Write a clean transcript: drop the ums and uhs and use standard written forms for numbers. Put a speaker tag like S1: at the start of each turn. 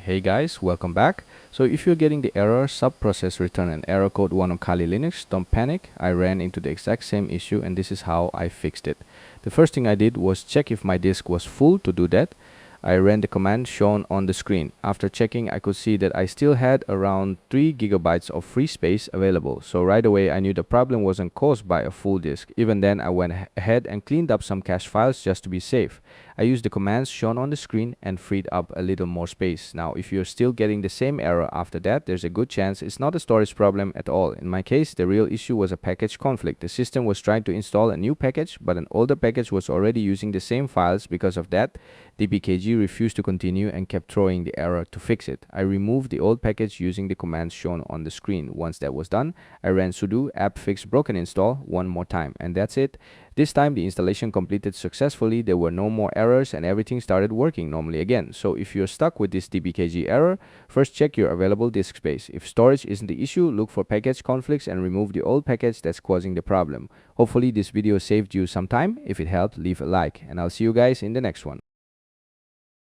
S1: Hey guys, welcome back. So if you're getting the error subprocess return an error code 1 on Kali Linux, don't panic. I ran into the exact same issue and this is how I fixed it. The first thing I did was check if my disk was full. To do that, I ran the command shown on the screen. After checking, I could see that I still had around 3 gigabytes of free space available. So right away I knew the problem wasn't caused by a full disk. Even then I went ahead and cleaned up some cache files just to be safe. I used the commands shown on the screen and freed up a little more space. Now if you're still getting the same error after that, there's a good chance it's not a storage problem at all. In my case, the real issue was a package conflict. The system was trying to install a new package, but an older package was already using the same files. Because of that, dpkg refused to continue and kept throwing the error. To fix it, I removed the old package using the commands shown on the screen. Once that was done, I ran sudo apt fix broken install one more time, and that's it. This time the installation completed successfully, there were no more errors and everything started working normally again. So if you're stuck with this dpkg error, first check your available disk space. If storage isn't the issue, look for package conflicts and remove the old package that's causing the problem. Hopefully this video saved you some time. If it helped, leave a like, and I'll see you guys in the next one.